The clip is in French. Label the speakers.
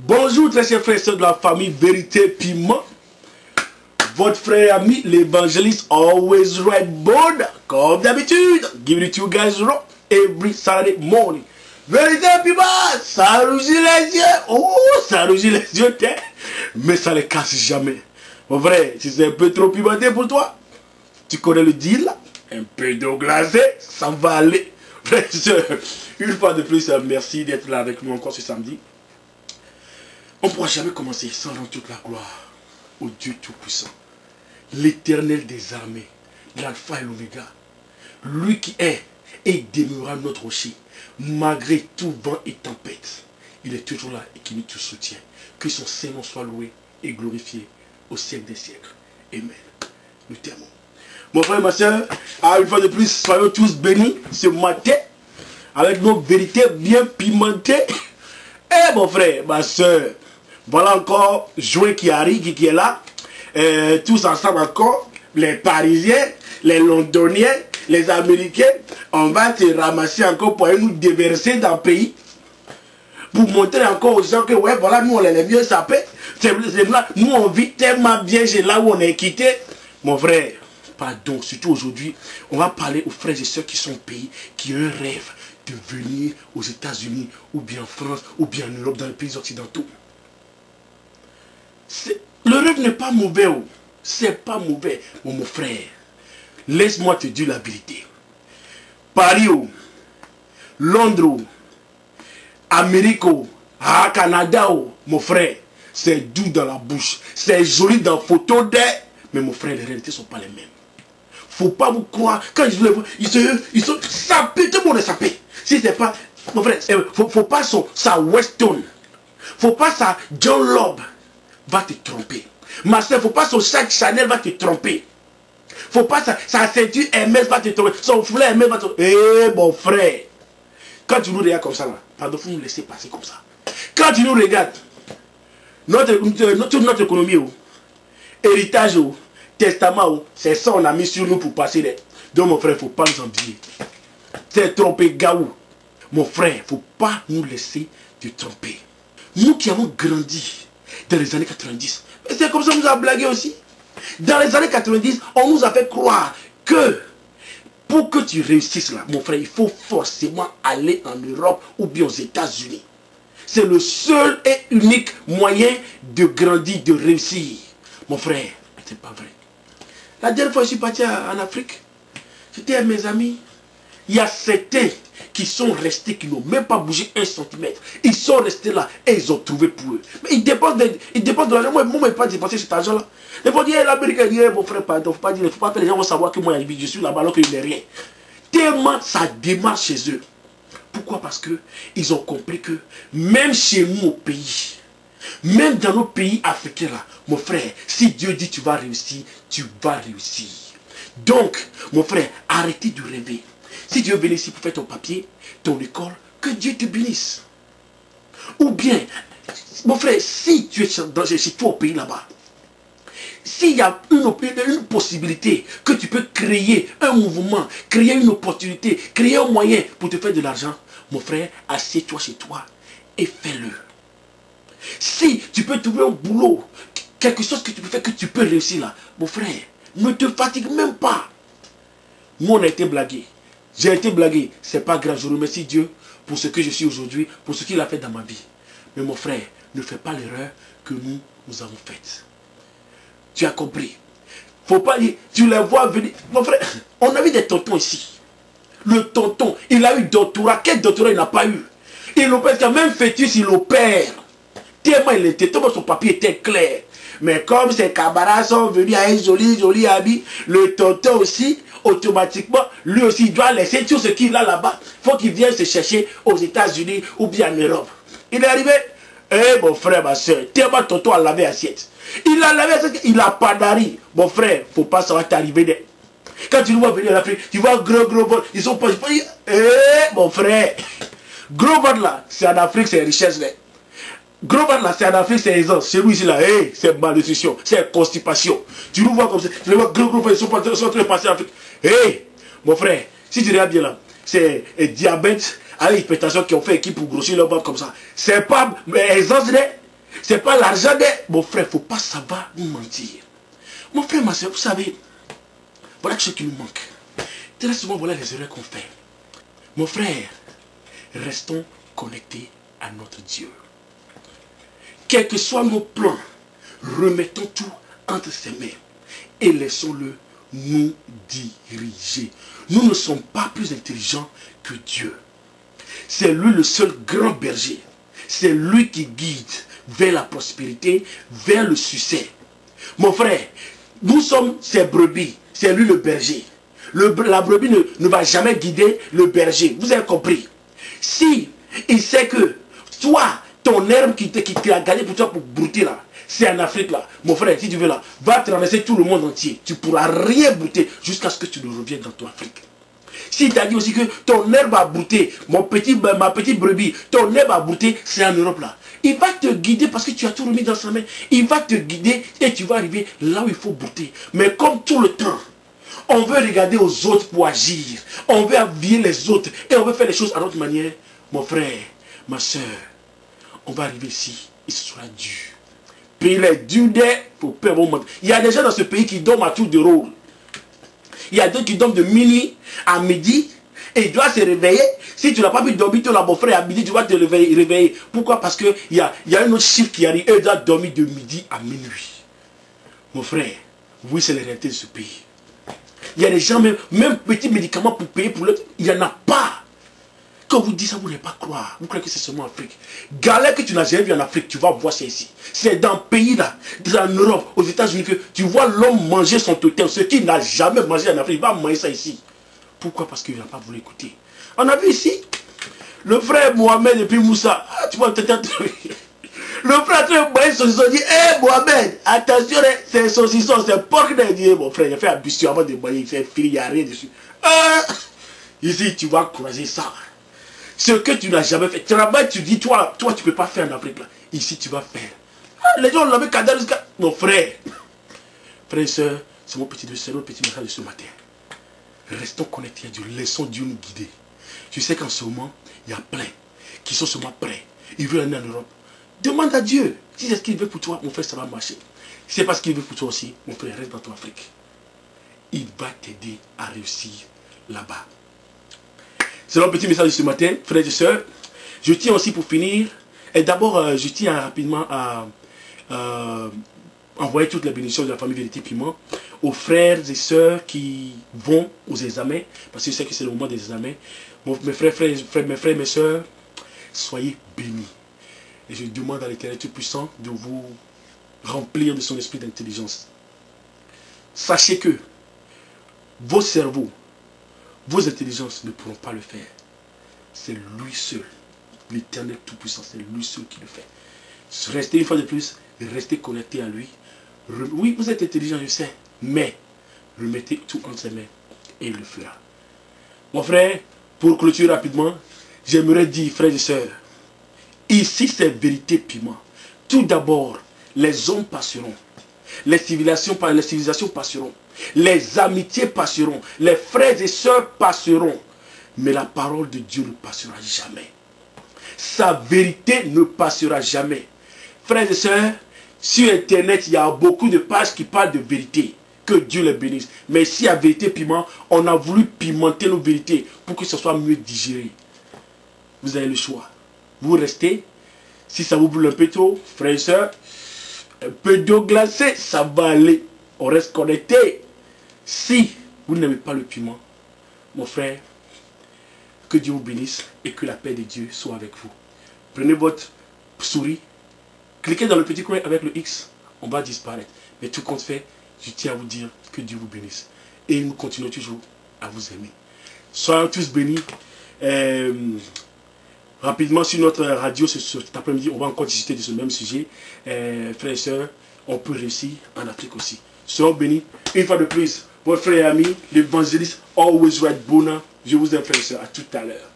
Speaker 1: Bonjour très chers frères et sœurs de la famille Vérité Piment. Votre frère et ami l'évangéliste Always Right Board. Comme d'habitude, giving it to you guys raw every Saturday morning. Vérité Piment, ça rougit les yeux. Oh, ça rougit les yeux, mais ça les casse jamais. Mon frère, si c'est un peu trop pimenté pour toi, tu connais le deal là. Un peu d'eau glacée, ça va aller. Frère et sœurs, une fois de plus, merci d'être là avec nous encore ce samedi. On ne pourra jamais commencer sans rendre toute la gloire au Dieu Tout-Puissant, l'Éternel des armées, l'Alpha et l'Oméga, lui qui est et demeurera notre rocher, malgré tout vent et tempête. Il est toujours là et qui nous soutient. Que son Saint-Nom soit loué et glorifié au siècle des siècles. Amen. Nous t'aimons. Mon frère et ma soeur, une fois de plus, soyons tous bénis ce matin avec nos vérités bien pimentées. Eh mon frère, ma soeur, voilà encore Joël qui arrive, qui est là. Tous ensemble encore, les Parisiens, les Londoniens, les Américains. On va se ramasser encore pour nous déverser dans le pays. Pour montrer encore aux gens que, ouais, voilà, nous on est les mieux sapés. Nous on vit tellement bien chez là où on est quitté. Mon frère, pardon, surtout aujourd'hui, on va parler aux frères et sœurs qui sont au pays, qui ont un rêve de venir aux États-Unis, ou bien en France, ou bien en Europe, dans les pays occidentaux. Le rêve n'est pas mauvais, c'est pas mauvais, mon frère. Laisse-moi te dire la vérité. Paris, Londres, Amérique, Canada, mon frère, c'est doux dans la bouche, c'est joli dans la photo d'air, mais mon frère, les réalités ne sont pas les mêmes. Faut pas vous croire, quand je les vois, ils sont sapés, tout le monde est sapé. Si c'est pas, mon frère, faut pas sa Weston, faut pas sa John Lobb va te tromper. Ma soeur, faut pas son sac Chanel va te tromper. Faut pas sa ceinture Hermès va te tromper. Son fleur Hermès va te tromper. Eh mon frère, quand tu nous regardes comme ça là, pardon, faut nous laisser passer comme ça. Quand tu nous regardes, notre économie, héritage, testament, c'est ça on a mis sur nous pour passer. Donc mon frère, faut pas nous envier. C'est tromper Gaou. Mon frère, faut pas nous laisser te tromper. Nous qui avons grandi dans les années 90, c'est comme ça qu'on nous a blagué aussi. Dans les années 90, on nous a fait croire que pour que tu réussisses là, mon frère, il faut forcément aller en Europe ou bien aux États-Unis. C'est le seul et unique moyen de grandir, de réussir. Mon frère, c'est pas vrai. La dernière fois que je suis parti en Afrique, j'étais avec mes amis. Il y a certains qui sont restés, qui n'ont même pas bougé 1 centimètre. Ils sont restés là et ils ont trouvé pour eux. Mais ils dépensent de l'argent. Moi, je ne vais pas dépenser cet argent-là. Ils vont dire, l'Américain dit, mon frère, pardon, faut pas dire, il ne faut pas que les gens vont savoir que moi, je suis là-bas alors qu'il n'est rien. Tellement ça démarre chez eux. Pourquoi? Parce qu'ils ont compris que même chez nous au pays, même dans nos pays africains là, mon frère, si Dieu dit tu vas réussir, tu vas réussir. Donc, mon frère, arrêtez de rêver. Si Dieu vient ici pour faire ton papier, ton école, que Dieu te bénisse. Ou bien, mon frère, si tu es chez toi au pays là-bas, s'il y a une possibilité que tu peux créer un mouvement, créer une opportunité, créer un moyen pour te faire de l'argent, mon frère, assieds-toi chez toi et fais-le. Si tu peux trouver un boulot, quelque chose que tu peux faire, que tu peux réussir là, mon frère, ne te fatigue même pas. Moi, on a été blagué. J'ai été blagué. C'est pas grave. Je remercie Dieu pour ce que je suis aujourd'hui, pour ce qu'il a fait dans ma vie. Mais mon frère, ne fais pas l'erreur que nous avons faite. Tu as compris. Faut pas dire, tu les vois venir. Mon frère, on a vu des tontons ici. Le tonton, il a eu doctorat. Quel doctorat il n'a pas eu? Il opère, même fœtus, il opère. Tellement il était, tellement son papier était clair. Mais comme ces camarades sont venus à un joli habit, le tonton aussi, automatiquement, lui aussi, il doit laisser tout ce qu'il a là-bas. Il faut qu'il vienne se chercher aux États-Unis ou bien en Europe. Il est arrivé. Eh mon frère, ma soeur, tellement tonton a lavé assiette. Il a lavé assiette, il a pas d'ari. Mon frère, faut pas ça va t'arriver. Quand tu nous vois venir en Afrique, tu vois gros bon, ils sont pas. Eh mon frère, gros bon là, c'est en Afrique, c'est richesse là. Gros bon là, c'est en Afrique, c'est aisance. Chez lui ici là, hey, c'est malnutrition, c'est constipation. Tu nous vois comme ça, tu les vois gros, ils sont en train de passer en Afrique. Hey, mon frère, si tu regardes bien là, c'est diabète avec hypertension qui ont fait équipe pour grossir leur ventre comme ça. C'est pas aisance, C'est pas l'argent de... Mon frère, il ne faut pas savoir nous mentir. Mon frère, ma soeur, vous savez, voilà ce qui nous manque. Très souvent, voilà les erreurs qu'on fait. Mon frère, restons connectés à notre Dieu. Quels que soient nos plans, remettons tout entre ses mains et laissons-le nous diriger. Nous ne sommes pas plus intelligents que Dieu. C'est lui le seul grand berger. C'est lui qui guide vers la prospérité, vers le succès. Mon frère, nous sommes ses brebis. C'est lui le berger. La brebis ne va jamais guider le berger. Vous avez compris? Si il sait que toi, ton herbe qui t'a gagné pour toi pour brouter là, c'est en Afrique là. Mon frère, si tu veux là, va traverser tout le monde entier. Tu ne pourras rien brouter jusqu'à ce que tu ne reviennes dans ton Afrique. S'il t'a dit aussi que ton herbe a brouté, ma petite brebis, ton herbe a brouté, c'est en Europe là. Il va te guider parce que tu as tout remis dans sa main. Il va te guider et tu vas arriver là où il faut brouter. Mais comme tout le temps, on veut regarder aux autres pour agir. On veut habiller les autres et on veut faire les choses à notre manière. Mon frère, ma soeur, on va arriver ici et ce sera dur. Puis il est dur pour peur au monde. Il y a des gens dans ce pays qui dorment à tour de rôle. Il y a d'autres qui dorment de minuit à midi et ils doivent se réveiller. Si tu n'as pas pu dormir, ton mon frère, à midi, tu vas te réveiller. Pourquoi? Parce qu'il y a un autre chiffre qui arrive. Eux doivent dormir de midi à minuit. Mon frère, oui, c'est la réalité de ce pays. Il y a des gens, même petits médicaments pour payer pour l'autre, il n'y en a pas. Quand vous dites ça, vous n'allez pas croire. Vous croyez que c'est seulement en Afrique. Galère que tu n'as jamais vu en Afrique, tu vas voir ça ici. C'est dans le pays là, en Europe, aux États-Unis, que tu vois l'homme manger son totem. Ce qui n'a jamais mangé en Afrique, il va manger ça ici. Pourquoi? Parce qu'il n'a pas voulu écouter. On a vu ici, le frère Mohamed et puis Moussa. Ah, tu vois, le frère a manger saucisson, il dit, hé Mohamed, attention, c'est saucisson, c'est porc. Il dit, mon frère, il a fait abustion avant de manger, il s'est fini, il n'y a rien dessus. Ah, ici, tu vas croiser ça. Ce que tu n'as jamais fait. Travail, tu dis, toi, tu ne peux pas faire en Afrique. Là. Ici, tu vas faire. Ah, les gens l'avaient cadré jusqu'à... Mon frère. Frère et soeur, c'est mon petit message de ce matin. Restons connectés à Dieu. Laissons Dieu nous guider. Je sais qu'en ce moment, il y a plein qui sont seulement prêts. Ils veulent aller en Europe. Demande à Dieu. Si c'est ce qu'il veut pour toi, mon frère, ça va marcher. Si c'est pas ce qu'il veut pour toi aussi, mon frère, reste dans ton Afrique. Il va t'aider à réussir là-bas. C'est un petit message de ce matin, frères et sœurs. Je tiens aussi pour finir, et d'abord, je tiens rapidement à envoyer toutes les bénédictions de la famille Vérité Piment aux frères et sœurs qui vont aux examens, parce que je sais que c'est le moment des examens. Mes frères, mes sœurs, soyez bénis. Et je demande à l'Éternel Tout-Puissant de vous remplir de son esprit d'intelligence. Sachez que vos cerveaux, vos intelligences ne pourront pas le faire. C'est lui seul. L'Éternel Tout-Puissant, c'est lui seul qui le fait. Restez une fois de plus, restez connectés à lui. Oui, vous êtes intelligent, je sais, mais remettez tout entre ses mains et il le fera. Mon frère, pour clôturer rapidement, j'aimerais dire, frères et sœurs, ici c'est Vérité Piment. Tout d'abord, les hommes passeront. Les civilisations passeront. Les amitiés passeront. Les frères et sœurs passeront. Mais la parole de Dieu ne passera jamais. Sa vérité ne passera jamais. Frères et sœurs, sur Internet, il y a beaucoup de pages qui parlent de vérité. Que Dieu les bénisse. Mais ici, à Vérité Piment, on a voulu pimenter nos vérités pour que ce soit mieux digéré. Vous avez le choix. Vous restez. Si ça vous brûle un peu trop, frères et sœurs, un peu d'eau glacée, ça va aller. On reste connecté. Si vous n'aimez pas le piment, mon frère, que Dieu vous bénisse et que la paix de Dieu soit avec vous. Prenez votre souris, cliquez dans le petit coin avec le X, on va disparaître. Mais tout compte fait, je tiens à vous dire que Dieu vous bénisse. Et nous continuons toujours à vous aimer. Soyons tous bénis. Rapidement sur notre radio cet après-midi, on va encore discuter de ce même sujet. Frères et sœurs, on peut réussir en Afrique aussi. Soyons bénis. Une fois de plus, votre frère et ami, l'évangéliste Always Right Bona. Je vous aime, frères et sœurs. À tout à l'heure.